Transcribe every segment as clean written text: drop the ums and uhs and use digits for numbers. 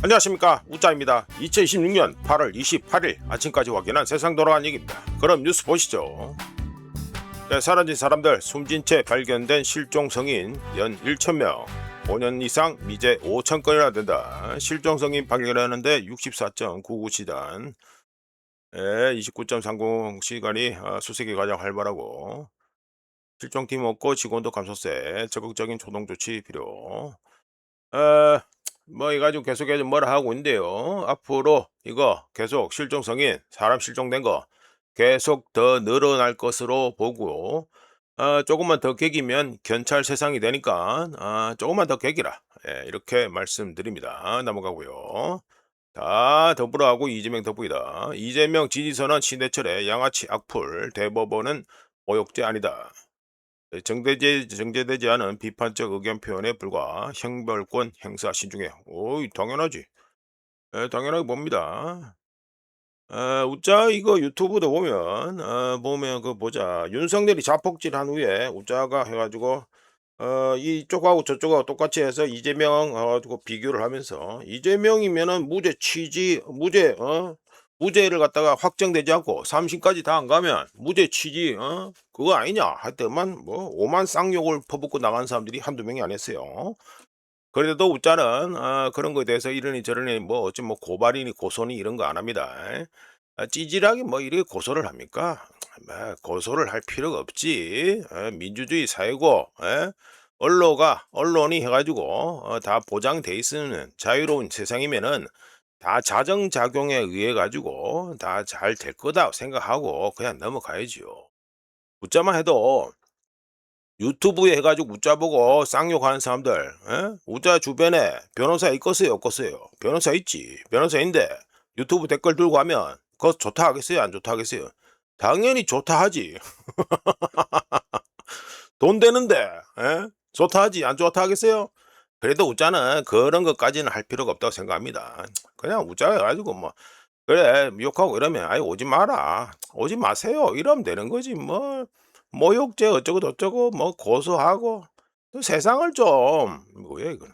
안녕하십니까, 우짜입니다. 2026년 8월 28일 아침까지 확인한 세상 돌아간 얘기입니다. 그럼 뉴스 보시죠. 네, 사라진 사람들, 숨진 채 발견된 실종 성인 연 1,000명, 5년 이상 미제 5,000건이나 된다. 실종 성인 발견하는데 64.99시간, 29.30 시간이 수색이 가장 활발하고, 실종팀 없고 직원도 감소세, 적극적인 초동 조치 필요. 어, 뭐 이가지고 계속해서 뭐라 하고 있는데요. 앞으로 이거 계속 실종성인 사람 실종된 거 계속 더 늘어날 것으로 보고, 조금만 더 개기면 견찰 세상이 되니까 조금만 더 개기라, 이렇게 말씀드립니다. 넘어가고요. 다 더불어하고 이재명 덕분이다. 이재명 지지선언 신해철의 양아치 악플, 대법원은 모욕죄 아니다. 정제되지 않은 비판적 의견 표현에 불과 형벌권 행사 신중해. 오이, 당연하지. 당연하게 봅니다. 우짜 이거 유튜브도 보면, 보면 그 보자. 윤석열이 자폭질한 후에 우짜가 해가지고, 이쪽하고 저쪽하고 똑같이 해서 이재명 가지고 비교를 하면서, 이재명이면은 무죄 취지, 무죄를 갖다가 확정되지 않고 3심까지 다 안 가면 무죄 취지, 그거 아니냐 하여튼만 뭐 오만 쌍욕을 퍼붓고 나간 사람들이 한두 명이 아니었어요. 그래도 우짜는 그런 거에 대해서 이러니 저러니 뭐 어찌 뭐 고발이니 고소니 이런 거 안 합니다. 찌질하게 뭐 이렇게 고소를 합니까? 뭐 고소를 할 필요가 없지. 민주주의 사회고, 언론이 해가지고 다 보장돼 있으면 자유로운 세상이면은 다 자정작용에 의해 가지고 다 잘 될 거다 생각하고 그냥 넘어가야지요. 웃자만 해도 유튜브에 해가지고 웃자 보고 쌍욕하는 사람들, 웃자 주변에 변호사 있겠어요, 없겠어요? 변호사 있지. 변호사인데 유튜브 댓글 들고 하면 그거 좋다 하겠어요, 안 좋다 하겠어요? 당연히 좋다 하지. 돈 되는데, 좋다 하지, 안 좋다 하겠어요? 그래도 웃자는 그런 것까지는 할 필요가 없다고 생각합니다. 그냥 웃자 해가지고 뭐 그래 욕하고 이러면 아이 오지 마라, 오지 마세요 이러면 되는 거지. 뭐 모욕죄 어쩌고 저쩌고 뭐 고소하고, 또 세상을 좀 뭐야 이거,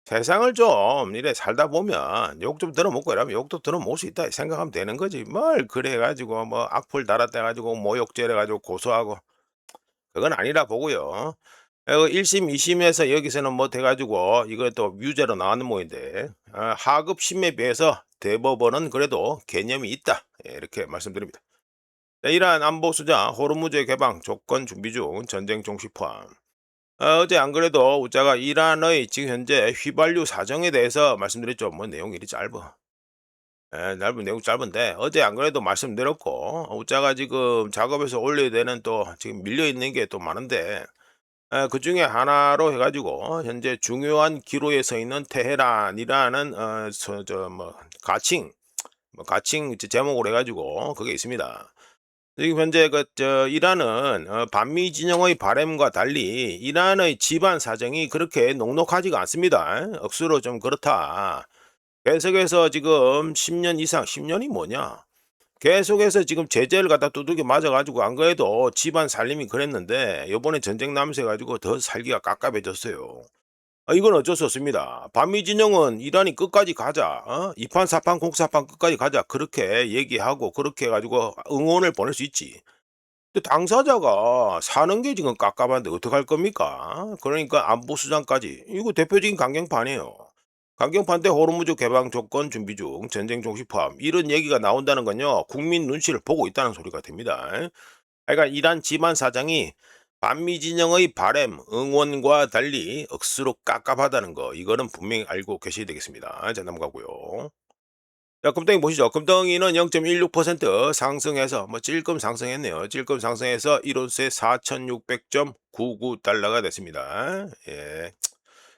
세상을 좀 이래 살다 보면 욕 좀 들어먹고 이러면 욕도 들어먹을 수 있다 생각하면 되는 거지. 뭘 그래 가지고 뭐 악플 달았다 가지고 모욕죄래 가지고 고소하고, 그건 아니라 보고요. 1심 2심에서 여기서는 뭐 돼 가지고 이거 또 무죄로 나왔는 모인데, 하급 심에 비해서 대법원은 그래도 개념이 있다, 이렇게 말씀드립니다. 네, 이러한 안보 수장 호르무즈 개방 조건 준비 중, 전쟁 종식 포함. 어제 안 그래도 우짜가 이란의 지금 현재 휘발유 사정에 대해서 말씀드렸죠. 뭐 내용이 이리 짧아. 짧은 내용 짧은데 어제 안 그래도 말씀드렸고, 우짜가 지금 작업에서 올려야 되는 또 지금 밀려 있는 게 또 많은데, 그 중에 하나로 해가지고 현재 중요한 기로에 서 있는 테헤란이라는 가칭, 가칭 제목으로 해가지고 그게 있습니다. 지금 현재 이란은 반미 진영의 바램과 달리 이란의 집안 사정이 그렇게 녹록하지가 않습니다. 억수로 좀 그렇다. 계속해서 지금 10년 이상, 10년이 뭐냐? 계속해서 지금 제재를 갖다 두들겨 맞아가지고 안 그래도 집안 살림이 그랬는데 요번에 전쟁 나면서 해가지고 더 살기가 깝깝해졌어요. 이건 어쩔 수 없습니다. 반미 진영은 이란이 끝까지 가자, 이판 사판 공사판 끝까지 가자 그렇게 얘기하고 그렇게 해가지고 응원을 보낼 수 있지. 근데 당사자가 사는 게 지금 깝깝한데 어떡할 겁니까? 그러니까 안보수장까지 이거 대표적인 강경파네요. 강경파 때 호르무즈 개방 조건 준비 중, 전쟁 종식 포함 이런 얘기가 나온다는 건요, 국민 눈치를 보고 있다는 소리가 됩니다. 그러니까 이란 집안 사장이 반미 진영의 바램 응원과 달리 억수로 깝깝하다는 거, 이거는 분명히 알고 계셔야 되겠습니다. 자, 넘어가고요. 자, 금덩이 보시죠. 금덩이는 0.16% 상승해서 뭐 찔끔 상승했네요. 찔끔 상승해서 1온스에 4,600.99달러가 됐습니다. 예.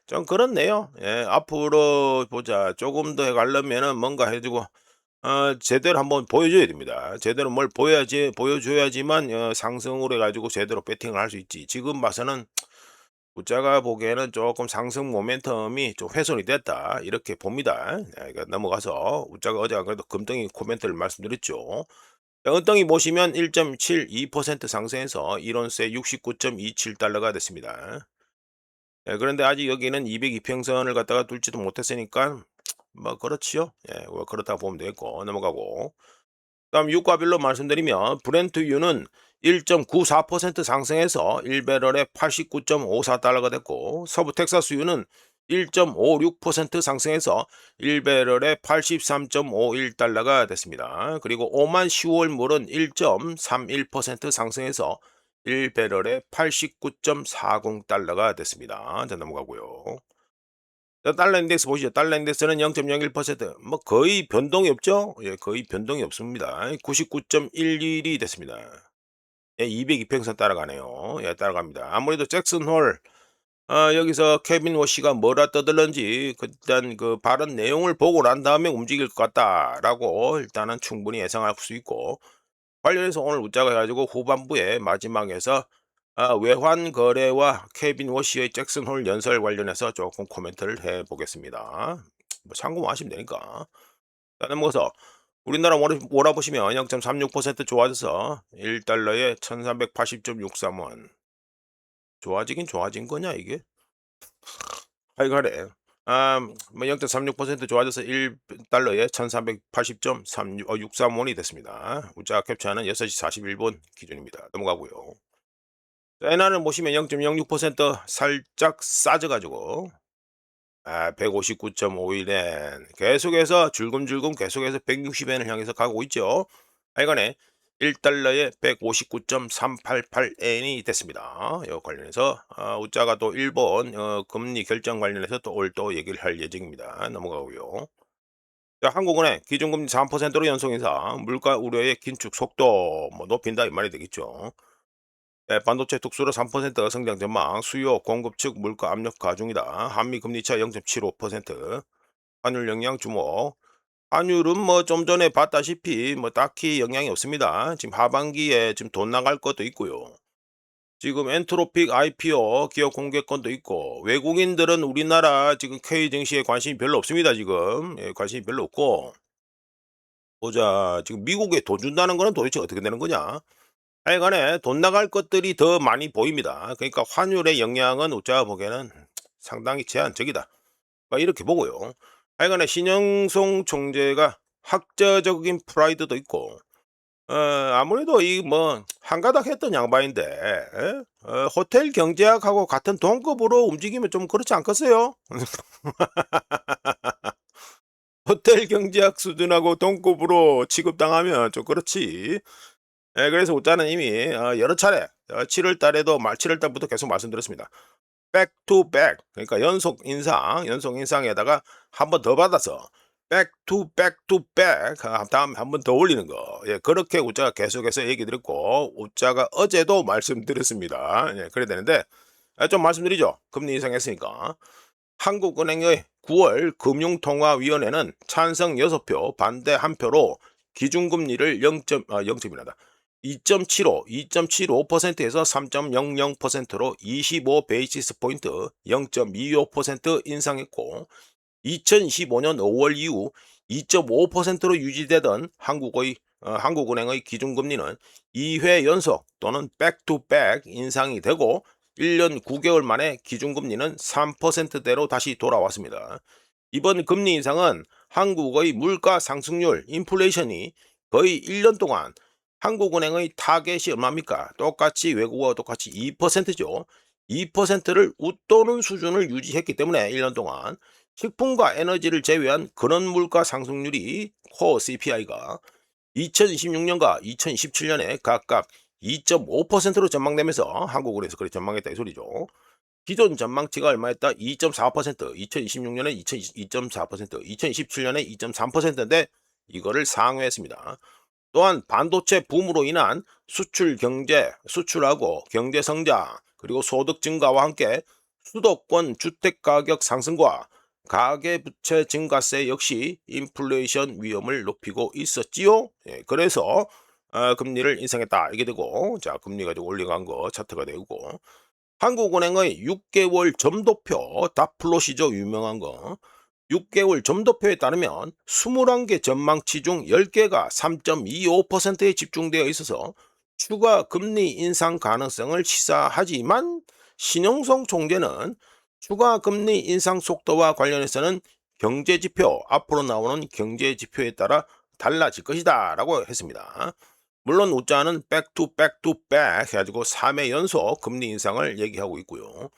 좀 그렇네요. 예. 앞으로 보자. 조금 더 가려면은 뭔가 해 주고 제대로 한번 보여줘야 됩니다. 제대로 뭘 보여줘야지만 상승으로 해 가지고 제대로 배팅을 할 수 있지. 지금 봐서는 웃자가 보기에는 조금 상승 모멘텀이 좀 훼손이 됐다, 이렇게 봅니다. 그러니까 넘어가서 웃자가 어제 안 그래도 금덩이 코멘트를 말씀드렸죠. 자, 은덩이 보시면 1.72% 상승해서 1온스에 69.27달러가 됐습니다. 그런데 아직 여기는 202평선을 갖다가 뚫지도 못했으니까 뭐 그렇지요. 예. 뭐 그렇다고 보면 되겠고 넘어가고. 그다음 유가별로 말씀드리면 브렌트유는 1.94% 상승해서 1배럴에 89.54달러가 됐고 서부 텍사스유는 1.56% 상승해서 1배럴에 83.51달러가 됐습니다. 그리고 오만 10월 물은 1.31% 상승해서 1배럴에 89.40달러가 됐습니다. 자 넘어가고요. 자 달러 인덱스 보시죠. 달러 인덱스는 0.01%, 거의 변동이 없죠? 예, 거의 변동이 없습니다. 99.11이 됐습니다. 예, 202평선 따라가네요. 예, 따라갑니다. 아무래도 잭슨 홀, 여기서 케빈 워시가 뭐라 떠들는지 일단 그 발언 내용을 보고 난 다음에 움직일 것 같다라고 일단은 충분히 예상할 수 있고, 관련해서 오늘 웃자고 해가지고 후반부에 마지막에서 외환 거래와 케빈 워시의 잭슨 홀 연설 관련해서 조금 코멘트를 해 보겠습니다. 뭐 참고만 하시면 되니까. 자 넘어가서 우리나라 몰아보시면 0.36% 좋아져서 1달러에 1380.63원. 좋아지긴 좋아진 거냐 이게? 하여간에 뭐 0.36% 좋아져서 1달러에 1380.63원이 됐습니다. 우자 캡처는 6시 41분 기준입니다. 넘어가고요. 엔화를 보시면 0.06% 살짝 싸져 가지고 159.51엔 계속해서 줄금줄금 계속해서 160엔을 향해서 가고 있죠. 하여간에 1달러에 159.388엔이 됐습니다. 이 관련해서 우짜가 또 일본 금리 결정 관련해서 또 오늘 또 얘기를 할 예정입니다. 넘어가고요. 자, 한국은행 기준금리 3%로 연속 인상, 물가 우려의 긴축 속도 뭐 높인다 이 말이 되겠죠. 네, 반도체 특수로 3% 성장 전망, 수요 공급 측 물가 압력 가중이다. 한미 금리 차 0.75%, 환율 영향 주목. 환율은 뭐 좀 전에 봤다시피 뭐 딱히 영향이 없습니다. 지금 하반기에 지금 돈 나갈 것도 있고요. 지금 엔트로픽 IPO 기업 공개권도 있고, 외국인들은 우리나라 지금 K 증시에 관심이 별로 없습니다. 지금 예, 관심이 별로 없고, 보자 지금 미국에 돈 준다는 거는 도대체 어떻게 되는 거냐? 하여간에 돈 나갈 것들이 더 많이 보입니다. 그러니까 환율의 영향은 우리가 보기에는 상당히 제한적이다. 막 이렇게 보고요. 하여간에 신영송 총재가 학자적인 프라이드도 있고, 아무래도 이 뭐 한가닥 했던 양반인데, 호텔 경제학하고 같은 동급으로 움직이면 좀 그렇지 않겠어요? 호텔 경제학 수준하고 동급으로 취급당하면 좀 그렇지. 예, 그래서 우짜는 이미 여러 차례 7월 달에도 7월 달부터 계속 말씀드렸습니다. 백 투 백, 그러니까 연속 인상에다가 한 번 더 받아서 백 투 백, 다음에 한 번 더 올리는 거. 예, 그렇게 우짜가 계속해서 얘기 드렸고, 우짜가 어제도 말씀드렸습니다. 예, 그래야 되는데 좀 말씀드리죠. 금리 인상했으니까. 한국은행의 9월 금융통화위원회는 찬성 6표, 반대 1표로 기준금리를 0.이란다. 2.75%에서 3.00%로 25 베이시스 포인트 0.25% 인상했고, 2025년 5월 이후 2.5%로 유지되던 한국은행의 기준금리는 2회 연속 또는 백투백 인상이 되고, 1년 9개월 만에 기준금리는 3%대로 다시 돌아왔습니다. 이번 금리 인상은 한국의 물가 상승률 인플레이션이 거의 1년 동안, 한국은행의 타겟이 얼마입니까? 똑같이 외국어와 똑같이 2%죠. 2%를 웃도는 수준을 유지했기 때문에 1년 동안 식품과 에너지를 제외한 그런 물가 상승률이 코어 CPI가 2026년과 2027년에 각각 2.5%로 전망되면서 한국은행에서 그렇게 전망했다 이 소리죠. 기존 전망치가 얼마였다? 2.4%, 2026년에 2.4%, 2027년에 2.3%인데 이거를 상회했습니다. 또한 반도체 붐으로 인한 수출하고 경제 성장, 그리고 소득 증가와 함께 수도권 주택 가격 상승과 가계부채 증가세 역시 인플레이션 위험을 높이고 있었지요. 예, 그래서 금리를 인상했다 이게 되고, 자 금리 가지고 올려간 거 차트가 되고, 한국은행의 6개월 점도표 다플롯이죠. 유명한 거. 6개월 점도표에 따르면 21개 전망치 중 10개가 3.25%에 집중되어 있어서 추가 금리 인상 가능성을 시사하지만, 신영성 총재는 추가 금리 인상 속도와 관련해서는 경제 지표, 앞으로 나오는 경제 지표에 따라 달라질 것이다 라고 했습니다. 물론 우짜는 back to back to back 해가지고 3회 연속 금리 인상을 얘기하고 있고요.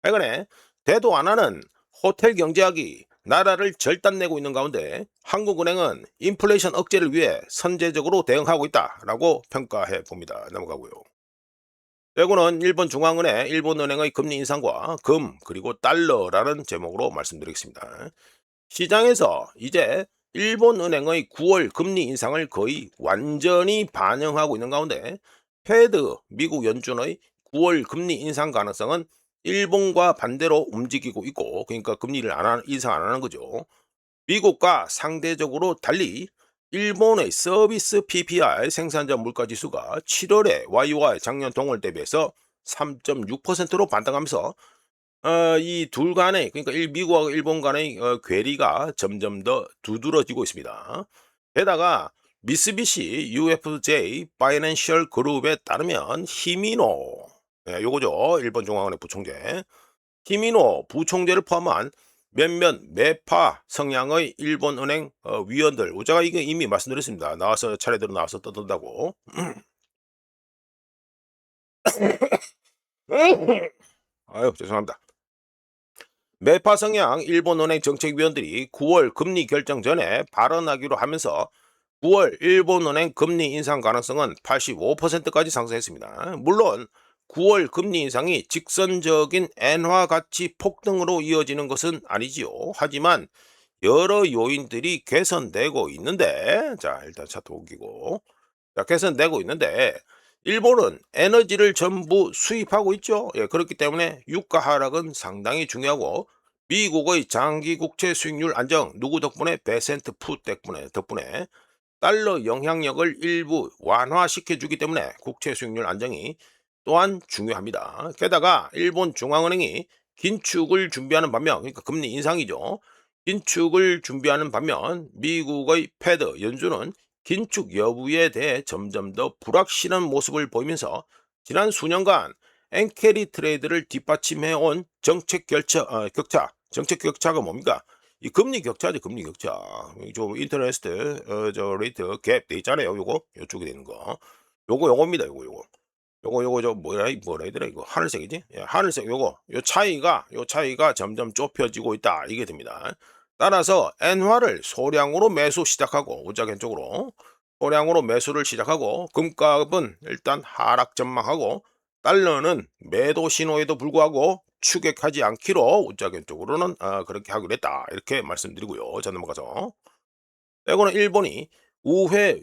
최근에 대도 안 하는 호텔 경제학이 나라를 절단내고 있는 가운데 한국은행은 인플레이션 억제를 위해 선제적으로 대응하고 있다라고 평가해 봅니다. 넘어가고요. 최고는 일본 중앙은행, 일본은행의 금리 인상과 금 그리고 달러라는 제목으로 말씀드리겠습니다. 시장에서 이제 일본은행의 9월 금리 인상을 거의 완전히 반영하고 있는 가운데 페드 미국 연준의 9월 금리 인상 가능성은 일본과 반대로 움직이고 있고, 그러니까 금리를 인상 안 하는 거죠. 미국과 상대적으로 달리 일본의 서비스 PPI 생산자 물가지수가 7월에 YY 작년 동월 대비해서 3.6%로 반등하면서 이 둘 간의, 그러니까 미국하고 일본 간의 괴리가 점점 더 두드러지고 있습니다. 게다가 미쓰비시 UFJ 파이낸셜 그룹에 따르면 히미노, 요거죠, 일본 중앙은행 부총재 히미노 부총재를 포함한 몇몇 매파 성향의 일본은행 위원들, 제가 이게 이미 말씀드렸습니다. 나와서 차례대로 나와서 떠든다고. 아유, 죄송합니다. 매파 성향 일본은행 정책위원들이 9월 금리 결정 전에 발언하기로 하면서 9월 일본은행 금리 인상 가능성은 85%까지 상승했습니다. 물론 9월 금리 인상이 직선적인 엔화 가치 폭등으로 이어지는 것은 아니지요. 하지만 여러 요인들이 개선되고 있는데, 자, 일단 차트 옮기고, 자, 개선되고 있는데, 일본은 에너지를 전부 수입하고 있죠. 예, 그렇기 때문에 유가 하락은 상당히 중요하고, 미국의 장기 국채 수익률 안정, 누구 덕분에? 베센트 푸 덕분에 달러 영향력을 일부 완화시켜 주기 때문에 국채 수익률 안정이 또한 중요합니다. 게다가 일본 중앙은행이 긴축을 준비하는 반면, 그러니까 금리 인상이죠. 긴축을 준비하는 반면 미국의 패드 연준은 긴축 여부에 대해 점점 더 불확실한 모습을 보이면서 지난 수년간 엔캐리 트레이드를 뒷받침해온 정책 격차가 뭡니까? 이 금리 격차죠, 금리 격차. 좀 인터레스트 저 레이트 갭 돼 있잖아요. 요거 요쪽에 되는 거. 요겁니다. 요거 저 뭐라 해더라 이거 하늘색이지? 예, 하늘색 요 차이가 점점 좁혀지고 있다 이게 됩니다. 따라서 엔화를 소량으로 매수 시작하고 우자견 쪽으로 소량으로 매수를 시작하고 금값은 일단 하락 전망하고 달러는 매도 신호에도 불구하고 추격하지 않기로 우자견 쪽으로는 그렇게 하기로 했다 이렇게 말씀드리고요. 자, 넘어가서 이거는 일본이 우회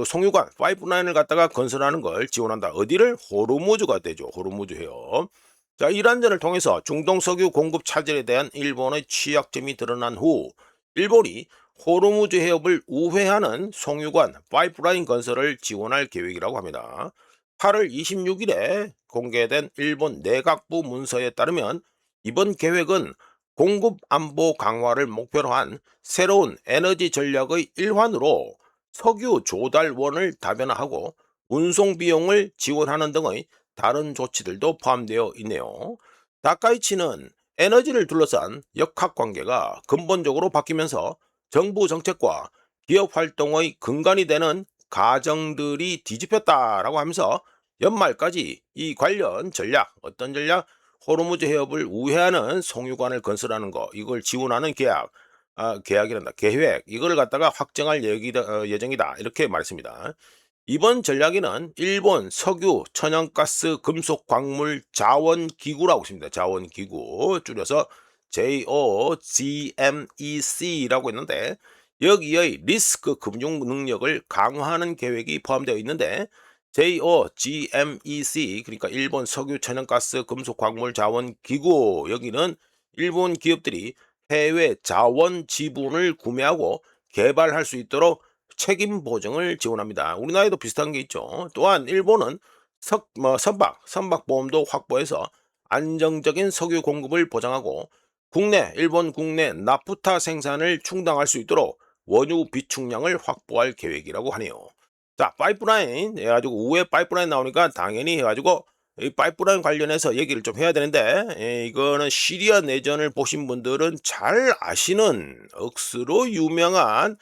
송유관 파이프라인을 갖다가 건설하는 걸 지원한다. 어디를? 호르무즈가 되죠. 호르무즈 해협. 자, 이란전을 통해서 중동 석유 공급 차질에 대한 일본의 취약점이 드러난 후 일본이 호르무즈 해협을 우회하는 송유관 파이프라인 건설을 지원할 계획이라고 합니다. 8월 26일에 공개된 일본 내각부 문서에 따르면 이번 계획은 공급 안보 강화를 목표로 한 새로운 에너지 전략의 일환으로 석유 조달원을 다변화하고 운송 비용을 지원하는 등의 다른 조치들도 포함되어 있네요. 다카이치는 에너지를 둘러싼 역학관계가 근본적으로 바뀌면서 정부 정책과 기업 활동의 근간이 되는 가정들이 뒤집혔다라고 하면서 연말까지 이 관련 전략, 어떤 전략? 호르무즈 해협을 우회하는 송유관을 건설하는 거, 이걸 지원하는 계약이란다. 계획, 이걸 갖다가 확정할 예정이다. 이렇게 말했습니다. 이번 전략에는 일본 석유, 천연가스, 금속, 광물, 자원기구라고 있습니다. 자원기구, 줄여서 JOGMEC라고 했는데, 여기의 리스크 금융 능력을 강화하는 계획이 포함되어 있는데, JOGMEC, 그러니까 일본 석유, 천연가스, 금속, 광물, 자원기구, 여기는 일본 기업들이 해외 자원 지분을 구매하고 개발할 수 있도록 책임 보증을 지원합니다. 우리나라에도 비슷한 게 있죠. 또한 일본은 선박보험도 확보해서 안정적인 석유 공급을 보장하고 일본 국내 나프타 생산을 충당할 수 있도록 원유 비축량을 확보할 계획이라고 하네요. 자, 파이프라인 해가지고 우회 파이프라인 나오니까 당연히 해가지고 이 파이프라인 관련해서 얘기를 좀 해야 되는데, 이거는 시리아 내전을 보신 분들은 잘 아시는 억수로 유명한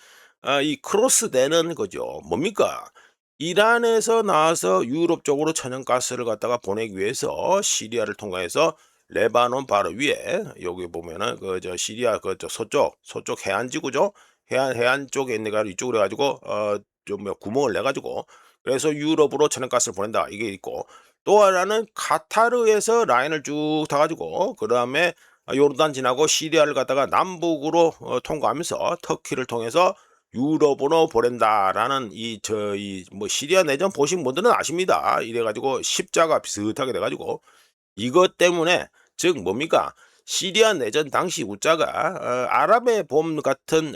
이 크로스되는 거죠. 뭡니까? 이란에서 나와서 유럽 쪽으로 천연가스를 갖다가 보내기 위해서 시리아를 통과해서 레바논 바로 위에 여기 보면은 그 저 시리아 그 저 서쪽 해안 지구죠. 해안 쪽에 있는 가 이쪽으로 해 가지고 좀 뭐 구멍을 내 가지고 그래서 유럽으로 천연가스를 보낸다 이게 있고, 또 하나는 카타르에서 라인을 쭉 타 가지고 그다음에 요르단 지나고 시리아를 갖다가 남북으로 통과하면서 터키를 통해서 유럽으로 보낸다라는 이 저희 뭐 시리아 내전 보신 분들은 아십니다. 이래 가지고 십자가 비슷하게 돼 가지고 이것 때문에 즉 뭡니까? 시리아 내전 당시 우짜가 아랍의 봄 같은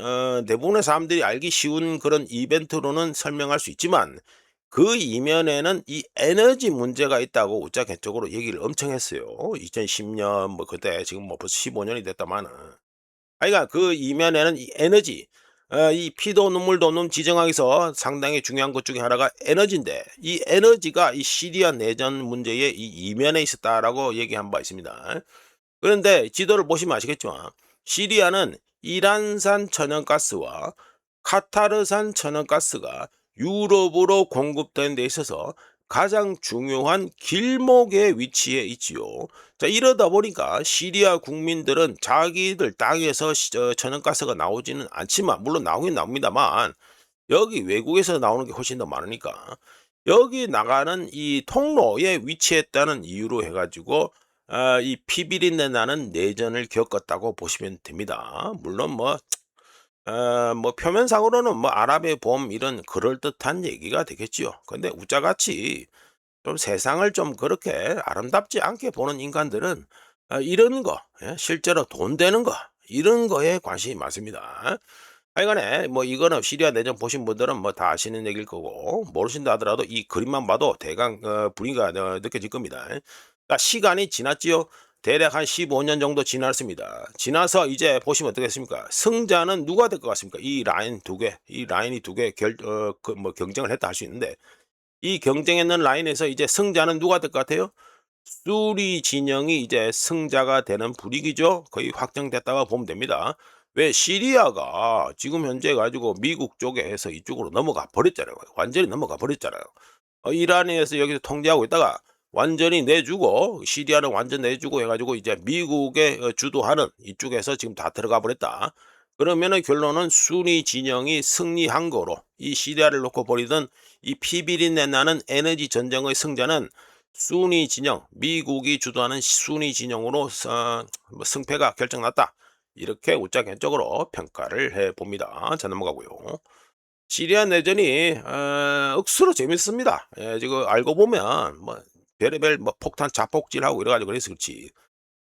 대부분의 사람들이 알기 쉬운 그런 이벤트로는 설명할 수 있지만 그 이면에는 이 에너지 문제가 있다고 우짜 개적으로 얘기를 엄청 했어요. 2010년 뭐 그때 지금 뭐 벌써 15년이 됐다마는. 그러니까 그 이면에는 이 에너지, 이 피도 눈물도 없는 지정학에서 상당히 중요한 것 중에 하나가 에너지인데, 이 에너지가 이 시리아 내전 문제의 이 이면에 있었다라고 얘기한 바 있습니다. 그런데 지도를 보시면 아시겠지만 시리아는 이란산 천연가스와 카타르산 천연가스가 유럽으로 공급되는 데 있어서 가장 중요한 길목에 위치해 있지요. 자, 이러다 보니까 시리아 국민들은 자기들 땅에서 천연가스가 나오지는 않지만, 물론 나오긴 나옵니다만 여기 외국에서 나오는 게 훨씬 더 많으니까 여기 나가는 이 통로에 위치했다는 이유로 해가지고 이 피비린내 나는 내전을 겪었다고 보시면 됩니다. 물론 뭐 표면상으로는 뭐 아랍의 봄 이런 그럴듯한 얘기가 되겠지요. 근데 우짜같이 좀 세상을 좀 그렇게 아름답지 않게 보는 인간들은 이런 거, 실제로 돈 되는 거, 이런 거에 관심이 많습니다. 하여간에 뭐 이거는 시리아 내전 보신 분들은 뭐 다 아시는 얘기일 거고, 모르신다 하더라도 이 그림만 봐도 대강 분위기가 느껴질 겁니다. 그러니까 시간이 지났지요. 대략 한 15년 정도 지났습니다. 지나서 이제 보시면 어떻겠습니까? 승자는 누가 될 것 같습니까? 이 라인 두 개, 이 라인이 두 개 뭐 경쟁을 했다 할 수 있는데, 이 경쟁했는 라인에서 이제 승자는 누가 될 것 같아요? 수리 진영이 이제 승자가 되는 분위기죠. 거의 확정됐다고 보면 됩니다. 왜 시리아가 지금 현재 가지고 미국 쪽에 해서 이쪽으로 넘어가 버렸잖아요. 완전히 넘어가 버렸잖아요. 이란에서 여기서 통제하고 있다가 완전히 내주고 시리아는 완전 내주고 해가지고 이제 미국에 주도하는 이쪽에서 지금 다 들어가 버렸다. 그러면은 결론은 순위 진영이 승리한 거로 이 시리아를 놓고 버리던 이 피비린내 나는 에너지 전쟁의 승자는 순위 진영, 미국이 주도하는 순위 진영으로 뭐 승패가 결정났다. 이렇게 우짜견적으로 평가를 해 봅니다. 자, 넘어가고요. 시리아 내전이 억수로 재밌습니다. 지금 알고 보면 뭐 별의별 뭐 폭탄 자폭질하고 이래 가지고 그래서 그렇지.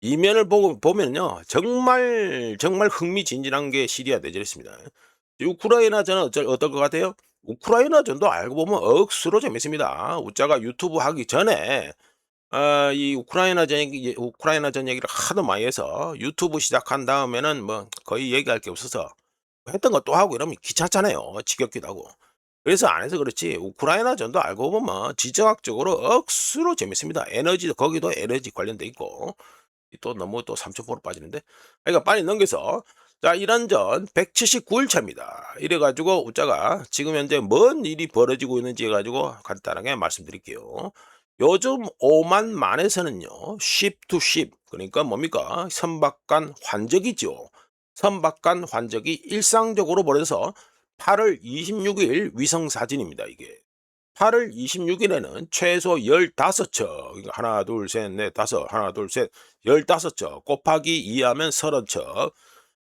이면을 보고 보면요. 정말 정말 흥미진진한 게 시리아 내전이었습니다. 우크라이나전은 어떨 것 같아요? 우크라이나전도 알고 보면 억수로 재밌습니다. 우짜가 유튜브 하기 전에 이 우크라이나전 얘기를 하도 많이 해서 유튜브 시작한 다음에는 뭐 거의 얘기할 게 없어서 했던 거 또 하고 이러면 귀찮잖아요. 지겹기도 하고. 그래서 안 해서 그렇지 우크라이나전도 알고 보면 지정학적으로 억수로 재밌습니다. 에너지도 거기도 에너지 관련돼 있고 또 너무 또 삼천포로 빠지는데, 그러니까 빨리 넘겨서 자, 이란전 179일 차입니다. 이래 가지고 우짜가 지금 현재 뭔 일이 벌어지고 있는지 해 가지고 간단하게 말씀드릴게요. 요즘 오만 만에서는요, ship to ship, 그러니까 뭡니까? 선박 간 환적이죠. 선박 간 환적이 일상적으로 벌어져서 8월 26일 위성 사진입니다, 이게. 8월 26일에는 최소 15척, 그러니까 하나, 둘, 셋, 넷, 다섯, 하나, 둘, 셋, 15척, 곱하기 2 하면 30척,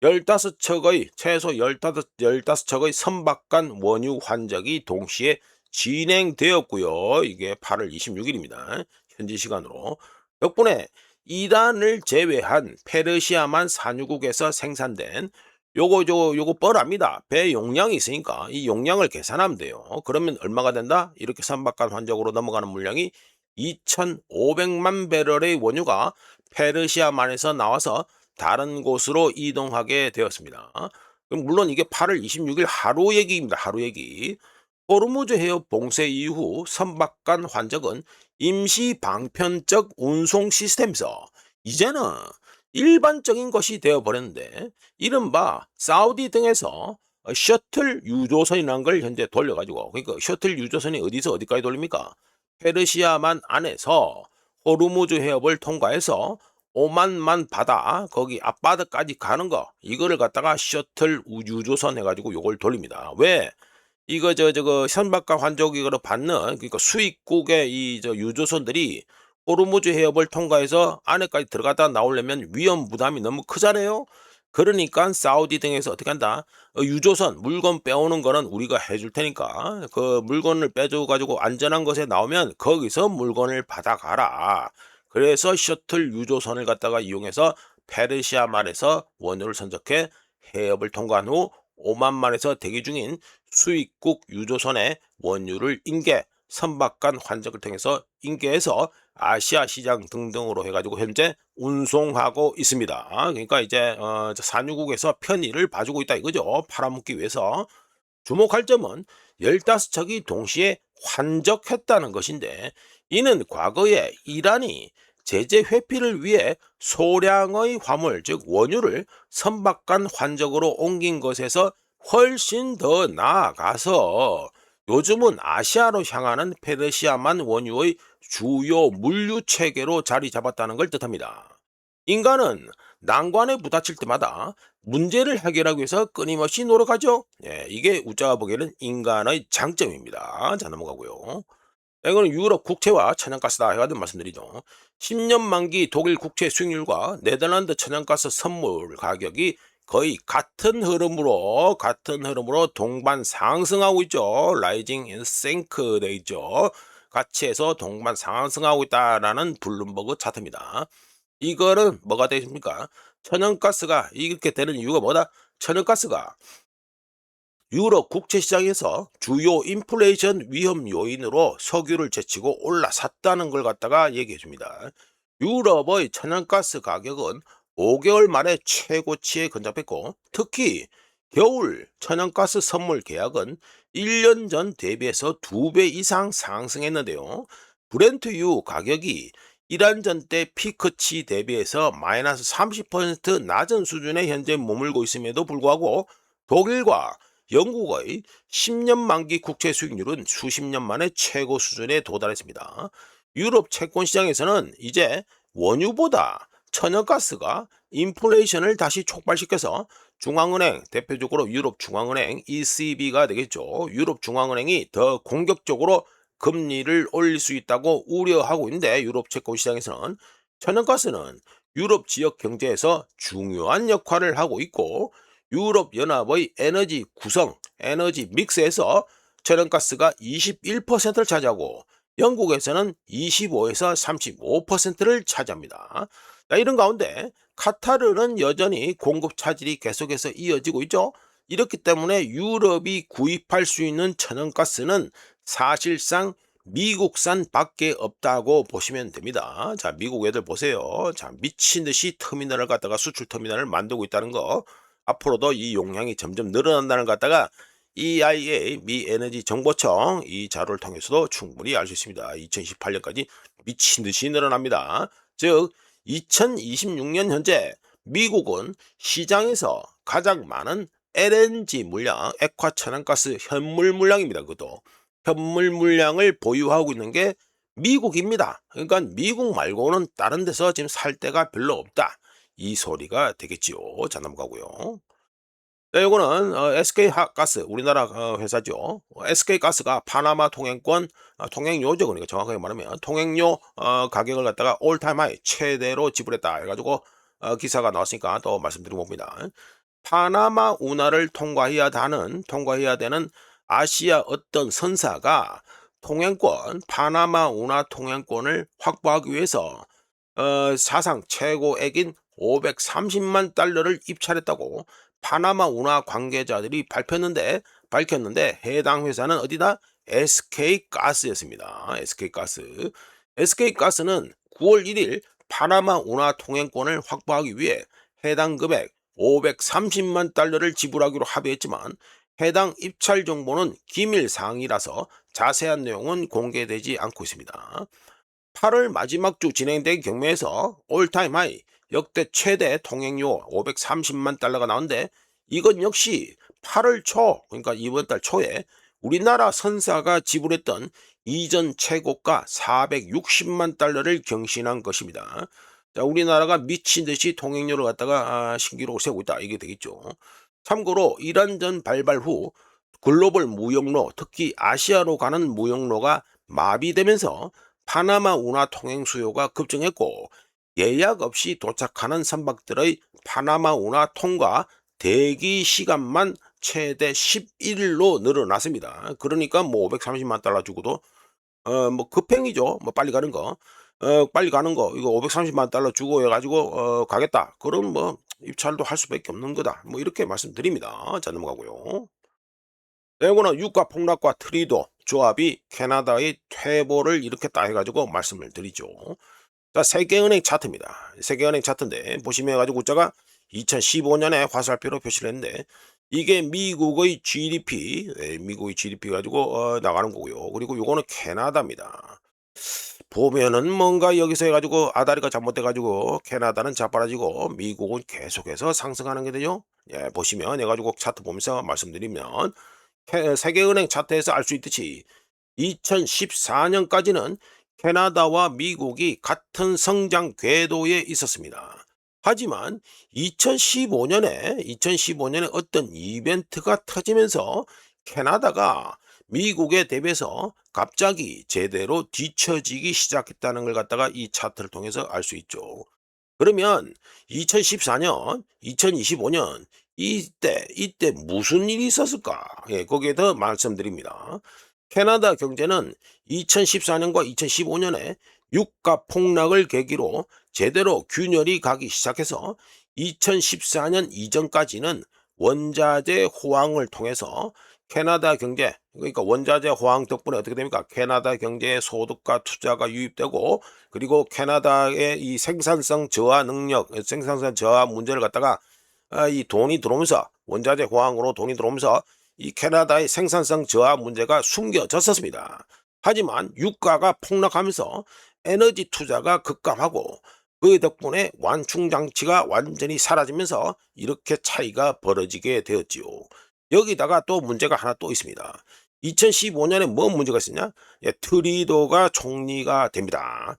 15척의, 최소 15척의 선박 간 원유 환적이 동시에 진행되었고요. 이게 8월 26일입니다. 현지 시간으로. 덕분에 이란을 제외한 페르시아만 산유국에서 생산된 요거 뻔합니다. 배 용량이 있으니까 이 용량을 계산하면 돼요. 그러면 얼마가 된다? 이렇게 선박간 환적으로 넘어가는 물량이 2,500만 배럴의 원유가 페르시아만에서 나와서 다른 곳으로 이동하게 되었습니다. 그럼 물론 이게 8월 26일 하루 얘기입니다. 하루 얘기. 호르무즈 해협 봉쇄 이후 선박간 환적은 임시 방편적 운송 시스템에서 이제는 일반적인 것이 되어버렸는데, 이른바 사우디 등에서 셔틀 유조선이라는 걸 현재 돌려가지고, 그러니까 셔틀 유조선이 어디서 어디까지 돌립니까? 페르시아만 안에서 호르무즈 해협을 통과해서 오만만 바다 거기 앞바다까지 가는 거, 이거를 갖다가 셔틀 유조선 해가지고 요걸 돌립니다. 왜? 이거 저거 선박과 환족이거를 받는, 그러니까 수입국의 이 유조선들이 호르무즈 해협을 통과해서 안에까지 들어갔다 나오려면 위험 부담이 너무 크잖아요. 그러니까 사우디 등에서 어떻게 한다? 유조선 물건 빼오는 거는 우리가 해줄 테니까 그 물건을 빼줘 가지고 안전한 것에 나오면 거기서 물건을 받아가라. 그래서 셔틀 유조선을 갖다가 이용해서 페르시아만에서 원유를 선적해 해협을 통과한 후 오만만에서 대기 중인 수입국 유조선의 원유를 인계, 선박간 환적을 통해서 인계해서 아시아 시장 등등으로 해가지고 현재 운송하고 있습니다. 그러니까 이제 산유국에서 편의를 봐주고 있다 이거죠. 팔아먹기 위해서. 주목할 점은 15척이 동시에 환적했다는 것인데, 이는 과거에 이란이 제재 회피를 위해 소량의 화물, 즉 원유를 선박간 환적으로 옮긴 것에서 훨씬 더 나아가서 요즘은 아시아로 향하는 페르시아만 원유의 주요 물류 체계로 자리 잡았다는 걸 뜻합니다. 인간은 난관에 부딪힐 때마다 문제를 해결하기 위해서 끊임없이 노력하죠. 예, 이게 우자가 보기에는 인간의 장점입니다. 자, 넘어가고요. 이거는 유럽 국채와 천연가스다 해가지고 말씀드리죠. 10년 만기 독일 국채 수익률과 네덜란드 천연가스 선물 가격이 거의 같은 흐름으로 동반 상승하고 있죠. 라이징 앤 생크 돼 있죠. 같이해서 동반 상승하고 있다라는 블룸버그 차트입니다. 이거는 뭐가 되십니까? 천연가스가 이렇게 되는 이유가 뭐다? 천연가스가 유럽 국채 시장에서 주요 인플레이션 위험 요인으로 석유를 제치고 올라섰다는 걸 갖다가 얘기해 줍니다. 유럽의 천연가스 가격은 5개월 만에 최고치에 근접했고, 특히 겨울 천연가스 선물 계약은 1년 전 대비해서 2배 이상 상승했는데요. 브렌트유 가격이 이란 전 때 피크치 대비해서 마이너스 30% 낮은 수준에 현재 머물고 있음에도 불구하고 독일과 영국의 10년 만기 국채 수익률은 수십 년 만에 최고 수준에 도달했습니다. 유럽 채권 시장에서는 이제 원유보다 천연가스가 인플레이션을 다시 촉발시켜서 중앙은행, 대표적으로 유럽 중앙은행 ECB가 되겠죠. 유럽 중앙은행이 더 공격적으로 금리를 올릴 수 있다고 우려하고 있는데, 유럽 채권 시장에서는 천연가스는 유럽 지역 경제에서 중요한 역할을 하고 있고, 유럽 연합의 에너지 구성, 에너지 믹스에서 천연가스가 21%를 차지하고 영국에서는 25에서 35%를 차지합니다. 자, 이런 가운데 카타르는 여전히 공급 차질이 계속해서 이어지고 있죠. 이렇기 때문에 유럽이 구입할 수 있는 천연가스는 사실상 미국산 밖에 없다고 보시면 됩니다. 자, 미국 애들 보세요. 자, 미친 듯이 터미널을 갖다가 수출 터미널을 만들고 있다는 거. 앞으로도 이 용량이 점점 늘어난다는 것 갖다가 EIA 미 에너지 정보청 이 자료를 통해서도 충분히 알 수 있습니다. 2028년까지 미친 듯이 늘어납니다. 즉 2026년 현재 미국은 시장에서 가장 많은 LNG 물량, 액화천연가스 현물 물량입니다. 그것도 현물 물량을 보유하고 있는 게 미국입니다. 그러니까 미국 말고는 다른 데서 지금 살 데가 별로 없다, 이 소리가 되겠지요. 자, 넘어가고요. 네, 요거는 SK가스 우리나라 회사죠. SK가스가 파나마 통행권 통행료죠. 그러니까 정확하게 말하면 통행료 가격을 갖다가 올타임 하이 최대로 지불했다 해가지고 기사가 나왔으니까 또 말씀드리고 봅니다. 파나마 운하를 통과해야 되는 아시아 어떤 선사가 파나마 운하 통행권을 확보하기 위해서 사상 최고액인 530만 달러를 입찰했다고 파나마 운하 관계자들이 밝혔는데 해당 회사는 어디다? SK가스였습니다. SK가스. SK가스는 9월 1일 파나마 운하 통행권을 확보하기 위해 해당 금액 530만 달러를 지불하기로 합의했지만 해당 입찰 정보는 기밀 사항이라서 자세한 내용은 공개되지 않고 있습니다. 8월 마지막 주 진행된 경매에서 올타임 하이 역대 최대 통행료 530만 달러가 나오는데, 이건 역시 8월 초, 그러니까 이번 달 초에 우리나라 선사가 지불했던 이전 최고가 460만 달러를 경신한 것입니다. 자, 우리나라가 미친 듯이 통행료를 갖다가 신기록을 세우고 있다, 이게 되겠죠. 참고로 이란 전 발발 후 글로벌 무역로, 특히 아시아로 가는 무역로가 마비되면서 파나마 운하 통행 수요가 급증했고, 예약 없이 도착하는 선박들의 파나마 운하 통과 대기 시간만 최대 11일로 늘어났습니다. 그러니까 뭐 530만 달러 주고도 뭐 급행이죠. 뭐 빨리 가는 거. 빨리 가는 거 이거 530만 달러 주고 해 가지고 가겠다. 그럼 뭐 입찰도 할 수밖에 없는 거다. 뭐 이렇게 말씀드립니다. 자, 넘어가고요. 내고는 유가 폭락과 트리도 조합이 캐나다의 퇴보를 일으켰다 해 가지고 말씀을 드리죠. 자, 세계은행 차트입니다. 세계은행 차트인데 보시면 가지고 국자가 2015년에 화살표로 표시를 했는데, 이게 미국의 GDP, 미국의 GDP 가지고 나가는 거고요. 그리고 요거는 캐나다입니다. 보면은 뭔가 여기서 해가지고 아다리가 잘못돼 가지고 캐나다는 자빠라지고 미국은 계속해서 상승하는 게 되죠. 예, 보시면 해가지고 차트 보면서 말씀드리면, 세계은행 차트에서 알 수 있듯이 2014년까지는 캐나다와 미국이 같은 성장 궤도에 있었습니다. 하지만 2015년에 어떤 이벤트가 터지면서 캐나다가 미국에 대비해서 갑자기 제대로 뒤처지기 시작했다는 걸 갖다가 이 차트를 통해서 알 수 있죠. 그러면 2014년, 2025년 이때 무슨 일이 있었을까? 예, 거기에 더 말씀드립니다. 캐나다 경제는 2014년과 2015년에 유가 폭락을 계기로 제대로 균열이 가기 시작해서 2014년 이전까지는 원자재 호황을 통해서 캐나다 경제, 그러니까 원자재 호황 덕분에 어떻게 됩니까? 캐나다 경제에 소득과 투자가 유입되고, 그리고 캐나다의 이 생산성 저하 능력, 생산성 저하 문제를 갖다가 이 돈이 들어오면서, 원자재 호황으로 돈이 들어오면서 이 캐나다의 생산성 저하 문제가 숨겨졌었습니다. 하지만 유가가 폭락하면서 에너지 투자가 급감하고, 그 덕분에 완충 장치가 완전히 사라지면서 이렇게 차이가 벌어지게 되었지요. 여기다가 또 문제가 하나 또 있습니다. 2015년에 뭐 문제가 있었냐? 예, 트리도가 총리가 됩니다.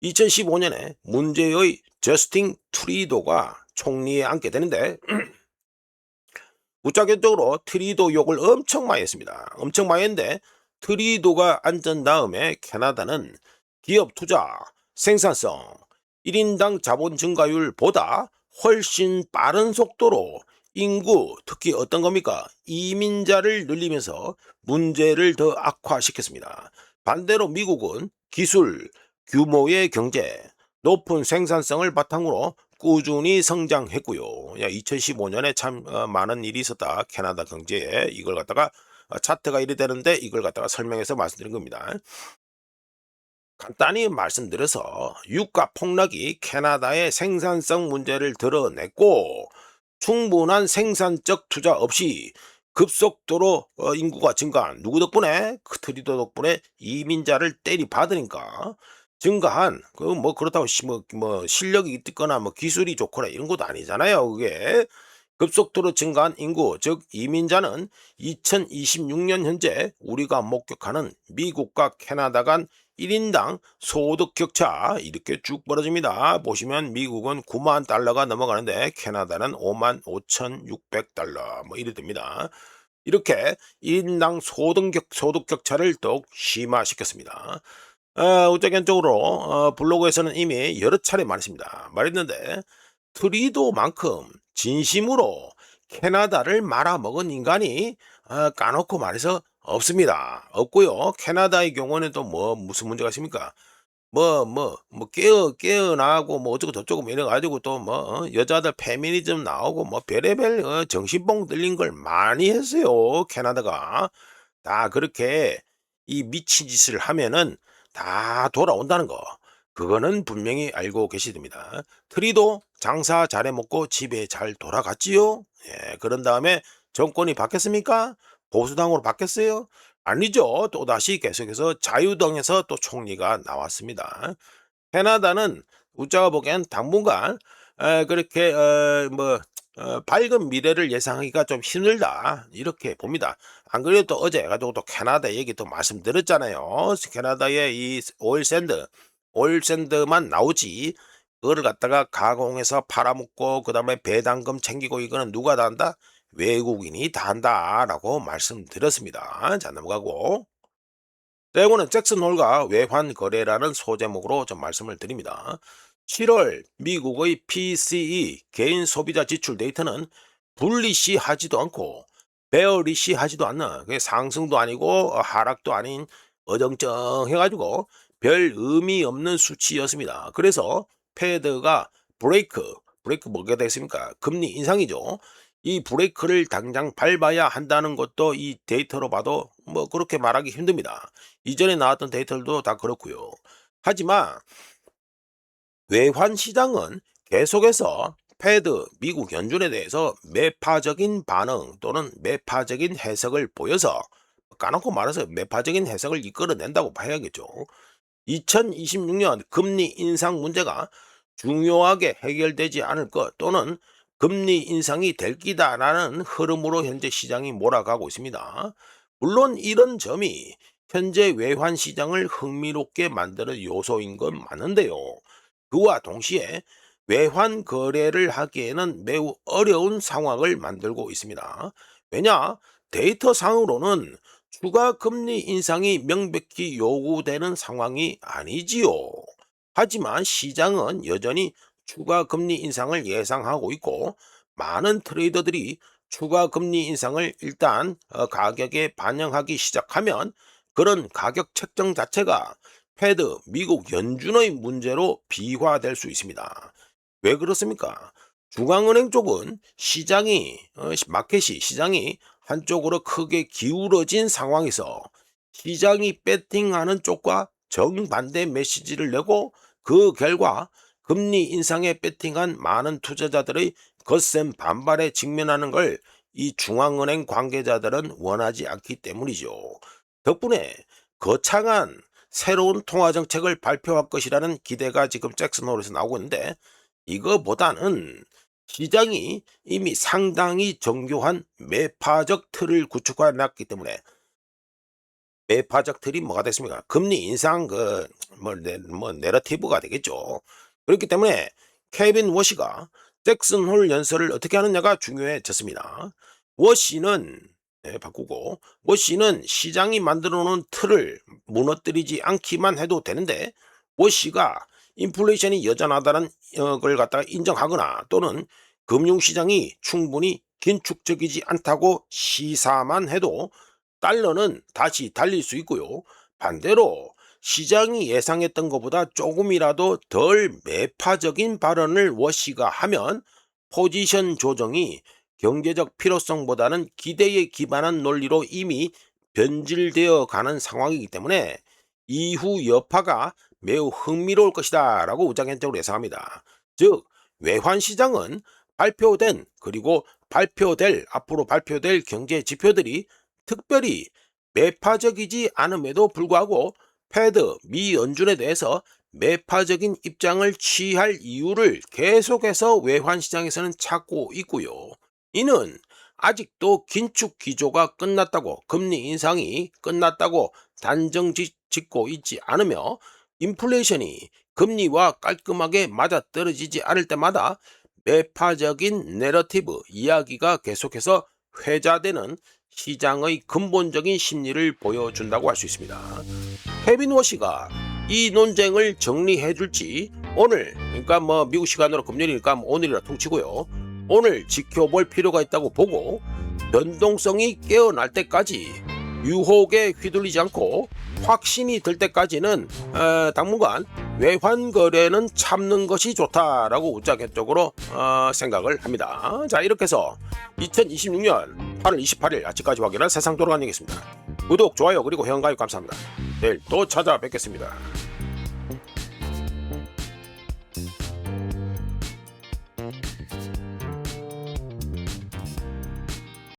2015년에 문제의 저스틴 트리도가 총리에 앉게 되는데, 무자격적으로 트리도 욕을 엄청 많이 했습니다. 엄청 많이 했는데, 트리도가 앉은 다음에 캐나다는 기업 투자, 생산성, 1인당 자본 증가율보다 훨씬 빠른 속도로 인구, 특히 어떤 겁니까? 이민자를 늘리면서 문제를 더 악화시켰습니다. 반대로 미국은 기술, 규모의 경제, 높은 생산성을 바탕으로 꾸준히 성장했고요. 2015년에 참 많은 일이 있었다, 캐나다 경제에. 이걸 갖다가 차트가 이래 되는데 이걸 갖다가 설명해서 말씀드린 겁니다. 간단히 말씀드려서 유가 폭락이 캐나다의 생산성 문제를 드러냈고, 충분한 생산적 투자 없이 급속도로 인구가 증가한 누구 덕분에? 그 트리도 덕분에 이민자를 때리받으니까 증가한, 그 뭐 그렇다고 뭐 실력이 있거나 뭐 기술이 좋거나 이런 것도 아니잖아요. 그게 급속도로 증가한 인구, 즉 이민자는 2026년 현재 우리가 목격하는 미국과 캐나다 간 1인당 소득 격차 이렇게 쭉 벌어집니다. 보시면 미국은 9만 달러가 넘어가는데 캐나다는 5만 5,600달러 뭐 이래 됩니다. 이렇게 1인당 소득 격차를 더욱 심화시켰습니다. 우짜견적으로 블로그에서는 이미 여러 차례 말했는데, 트리도만큼 진심으로 캐나다를 말아먹은 인간이 까놓고 말해서 없습니다. 없고요. 캐나다의 경우는 또 뭐 무슨 문제가 있습니까? 깨어나고 뭐 어쩌고 저쩌고 뭐 이래가지고 또 뭐 여자들 페미니즘 나오고 뭐 별의별 정신병 들린 걸 많이 했어요. 캐나다가 다 그렇게 이 미친 짓을 하면은 다 돌아온다는 거, 그거는 분명히 알고 계시야 됩니다. 트리도 장사 잘해 먹고 집에 잘 돌아갔지요. 예, 그런 다음에 정권이 바뀌었습니까? 보수당으로 바뀌었어요? 아니죠. 또다시 계속해서 자유당에서 또 총리가 나왔습니다. 캐나다는 우짜가 보기엔 당분간 그렇게 밝은 미래를 예상하기가 좀 힘들다 이렇게 봅니다. 안 그래도 또 어제 가지고 또 캐나다 얘기 또 말씀드렸잖아요. 캐나다의 이 오일샌드만 나오지 그거를 갖다가 가공해서 팔아먹고 그다음에 배당금 챙기고 이거는 누가 다 한다? 외국인이 다 한다라고 말씀드렸습니다. 자, 넘어가고. 자, 이거는 잭슨 홀과 외환 거래라는 소제목으로 좀 말씀을 드립니다. 7월 미국의 PCE 개인 소비자 지출 데이터는 불리시하지도 않고 베어리시하지도 않는 그게 상승도 아니고 하락도 아닌 어정쩡해가지고 별 의미 없는 수치였습니다. 그래서 패드가 브레이크 뭐가 됐습니까? 금리 인상이죠. 이 브레이크를 당장 밟아야 한다는 것도 이 데이터로 봐도 뭐 그렇게 말하기 힘듭니다. 이전에 나왔던 데이터들도 다 그렇고요. 하지만 외환 시장은 계속해서 패드 미국 연준에 대해서 매파적인 반응 또는 매파적인 해석을 보여서 까놓고 말해서 매파적인 해석을 이끌어낸다고 봐야겠죠. 2026년 금리 인상 문제가 중요하게 해결되지 않을 것 또는 금리 인상이 될 기다라는 흐름으로 현재 시장이 몰아가고 있습니다. 물론 이런 점이 현재 외환 시장을 흥미롭게 만드는 요소인 건 맞는데요. 그와 동시에 외환 거래를 하기에는 매우 어려운 상황을 만들고 있습니다. 왜냐? 데이터상으로는 추가 금리 인상이 명백히 요구되는 상황이 아니지요. 하지만 시장은 여전히 추가 금리 인상을 예상하고 있고 많은 트레이더들이 추가 금리 인상을 일단 가격에 반영하기 시작하면 그런 가격 책정 자체가 패드 미국 연준의 문제로 비화될 수 있습니다. 왜 그렇습니까? 중앙은행 쪽은 시장이 한쪽으로 크게 기울어진 상황에서 시장이 배팅하는 쪽과 정반대 메시지를 내고 그 결과 금리 인상에 배팅한 많은 투자자들의 거센 반발에 직면하는 걸 이 중앙은행 관계자들은 원하지 않기 때문이죠. 덕분에 거창한 새로운 통화정책을 발표할 것이라는 기대가 지금 잭슨홀에서 나오고 있는데 이거보다는 시장이 이미 상당히 정교한 매파적 틀을 구축해 놨기 때문에 매파적 틀이 뭐가 됐습니까? 금리 인상 내러티브가 되겠죠. 그렇기 때문에 케빈 워시가 잭슨홀 연설을 어떻게 하느냐가 중요해졌습니다. 워시는 바꾸고 워시는 시장이 만들어 놓은 틀을 무너뜨리지 않기만 해도 되는데 워시가 인플레이션이 여전하다는 걸 갖다가 인정하거나 또는 금융시장이 충분히 긴축적이지 않다고 시사만 해도 달러는 다시 달릴 수 있고요. 반대로 시장이 예상했던 것보다 조금이라도 덜 매파적인 발언을 워시가 하면 포지션 조정이 경제적 필요성보다는 기대에 기반한 논리로 이미 변질되어 가는 상황이기 때문에 이후 여파가 매우 흥미로울 것이다 라고 우장현적으로 예상합니다. 즉 외환 시장은 발표된 그리고 앞으로 발표될 경제 지표들이 특별히 매파적이지 않음에도 불구하고 패드 미 연준에 대해서 매파적인 입장을 취할 이유를 계속해서 외환 시장에서는 찾고 있고요. 이는 아직도 긴축 기조가 끝났다고 금리 인상이 끝났다고 단정 짓고 있지 않으며 인플레이션이 금리와 깔끔하게 맞아떨어지지 않을 때마다 매파적인 내러티브 이야기가 계속해서 회자되는 시장의 근본적인 심리를 보여준다고 할 수 있습니다. 케빈 워시가 이 논쟁을 정리해 줄지 오늘 그러니까 미국 시간으로 금요일이니까 오늘이라 퉁치고요. 오늘 지켜볼 필요가 있다고 보고 변동성이 깨어날 때까지 유혹에 휘둘리지 않고 확신이 들 때까지는 당분간 외환 거래는 참는 것이 좋다라고 우짜개적으로 생각을 합니다. 자, 이렇게 해서 2026년 8월 28일 아침까지 확인한 세상 돌아가는 얘기겠습니다. 구독, 좋아요 그리고 회원가입 감사합니다. 내일 또 찾아뵙겠습니다.